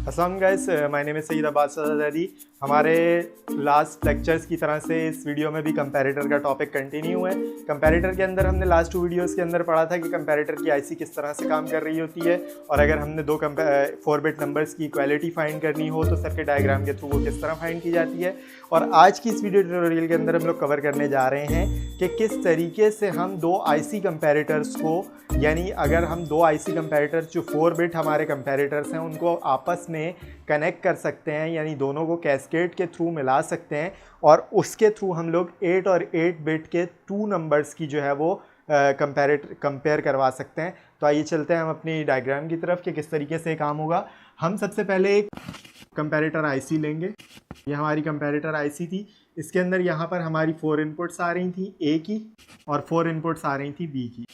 अस्सलाम guys, my name is Syed Abbas Azhari. हमारे last lectures की तरह से इस वीडियो में भी कंपैरेटर का टॉपिक कंटिन्यू है। कंपैरेटर के अंदर हमने लास्ट 2 वीडियोस के अंदर पढ़ा था कि कंपैरेटर की आईसी किस तरह से काम कर रही होती है, और अगर हमने 4 बिट नंबर्स की इक्वालिटी फाइंड करनी हो तो सर्किट डायग्राम के थ्रू वो किस तरह फाइंड की जाती है। और आज की इस वीडियो ट्यूटोरियल के अंदर हम लोग कवर करने जा रहे हैं कि किस तरीके से हम 2 आईसी कंपैरेटर्स को, यानी अगर हम 2 आईसी कंपैरेटर जो 4 बिट हमारे कंपैरेटर्स हैं उनको आपस में कनेक्ट कर सकते हैं, यानी दोनों को कैस्केड के थ्रू मिला सकते हैं और उसके थ्रू हम लोग 8 और 8 बिट के 2 नंबर्स की जो है वो कंपेयर करवा सकते हैं। तो आइए चलते हैं हम अपनी डायग्राम की तरफ कि किस तरीके से काम होगा। हम सबसे पहले एक कंपैरेटर आईसी लेंगे। ये हमारी कंपैरेटर आईसी थी। इसके अंदर यहाँ पर हमारी 4 इनपुट्स आ रही थी ए की और 4 इनपुट्स आ रही थी बी की,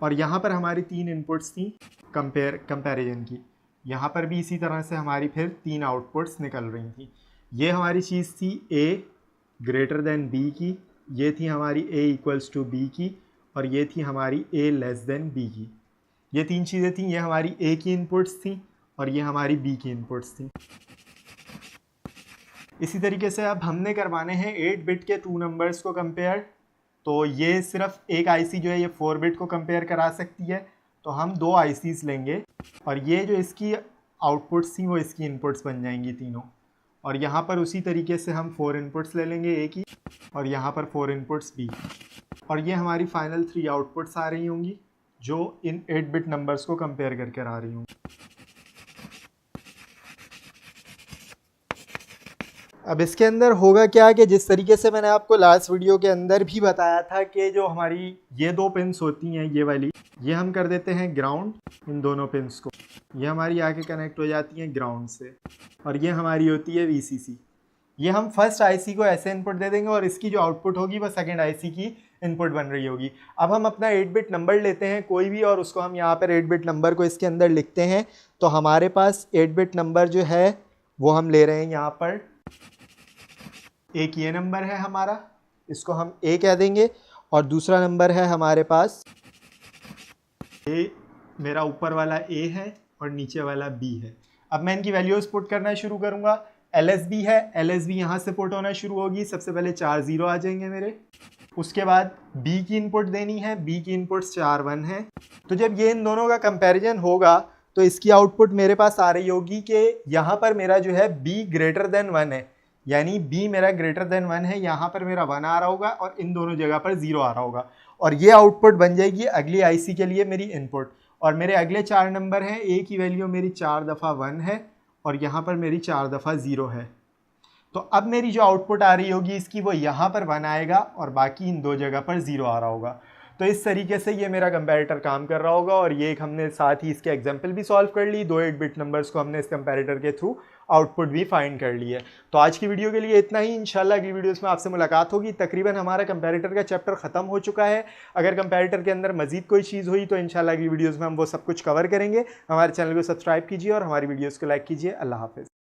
और यहाँ पर हमारी 3 इनपुट्स थी कंपैरिजन की। यहाँ पर भी इसी तरह से हमारी फिर 3 आउटपुट्स निकल रही थी। ये हमारी चीज़ थी ए ग्रेटर देन बी की, ये थी हमारी ए इक्वल्स टू बी की, और ये थी हमारी ए लेस देन बी की। ये 3 चीज़ें थी। ये हमारी ए की इनपुट्स थी और ये हमारी बी की इनपुट्स थी। इसी तरीके से अब हमने करवाने हैं 8 बिट के 2 नंबर्स को कंपेयर। तो ये सिर्फ एक आईसी जो है ये 4 बिट को कंपेयर करा सकती है। तो हम 2 आईसीज लेंगे और ये जो इसकी आउटपुट्स थी वो इसकी इनपुट्स बन जाएंगी तीनों। और यहाँ पर उसी तरीके से हम 4 इनपुट्स ले लेंगे ए की और यहाँ पर 4 इनपुट्स बी, और ये हमारी फाइनल 3 आउटपुट्स आ रही होंगी जो इन 8 बिट नंबर्स को कंपेयर करके आ रही होंगी। अब इसके अंदर होगा क्या कि जिस तरीके से मैंने आपको लास्ट वीडियो के अंदर भी बताया था कि जो हमारी ये 2 पिन्स होती हैं, ये वाली, ये हम कर देते हैं ग्राउंड। इन दोनों पिन्स को ये हमारी आके कनेक्ट हो जाती हैं ग्राउंड से, और ये हमारी होती है वीसीसी। ये हम फर्स्ट आईसी को ऐसे इनपुट दे देंगे और इसकी जो आउटपुट होगी वो सेकेंड आईसी की इनपुट बन रही होगी। अब हम अपना 8 बिट नंबर लेते हैं कोई भी, और उसको हम यहाँ पर 8 बिट नंबर को इसके अंदर लिखते हैं। तो हमारे पास 8 बिट नंबर जो है वो हम ले रहे हैं यहाँ पर। एक ये नंबर है हमारा, इसको हम ए कह देंगे, और दूसरा नंबर है हमारे पास ए, मेरा ऊपर वाला ए है और नीचे वाला बी है। अब मैं इनकी वैल्यूज पुट करना शुरू करूंगा। LSB है, LSB यहाँ से पुट होना शुरू होगी। सबसे पहले 4 0 आ जाएंगे मेरे। उसके बाद बी की इनपुट देनी है, बी की इनपुट्स 4 1 है। तो जब ये इन दोनों का कंपैरिजन होगा तो इसकी आउटपुट मेरे पास आ रही होगी कि यहाँ पर मेरा जो है बी ग्रेटर देन 1 है, यानी b मेरा ग्रेटर देन 1 है। यहाँ पर मेरा 1 आ रहा होगा और इन दोनों जगह पर 0 आ रहा होगा, और ये आउटपुट बन जाएगी अगली आईसी के लिए मेरी इनपुट। और मेरे अगले 4 नंबर हैं, a की वैल्यू मेरी 4 दफ़ा 1 है और यहाँ पर मेरी 4 दफ़ा 0 है। तो अब मेरी जो आउटपुट आ रही होगी इसकी वो यहाँ पर 1 आएगा और बाकी इन 2 जगह पर 0 आ रहा होगा। तो इस तरीके से ये मेरा कंपैरेटर काम कर रहा होगा, और ये एक हमने साथ ही इसके एग्जांपल भी सॉल्व कर ली। 2 8 बिट नंबर्स को हमने इस कंपैरेटर के थ्रू आउटपुट भी फाइंड कर ली है। तो आज की वीडियो के लिए इतना ही। इंशाल्लाह अगली वीडियोस में आपसे मुलाकात होगी। तकरीबन हमारा कंपैरेटर का चैप्टर ख़त्म हो चुका है। अगर कंपैरेटर के अंदर मजीद कोई चीज़ हुई तो इंशाल्लाह अगली वीडियोज़ में हम वो सब कुछ कवर करेंगे। हमारे चैनल को सब्सक्राइब कीजिए और हमारी वीडियोज़ को लाइक कीजिए। अल्लाह हाफ़िज़।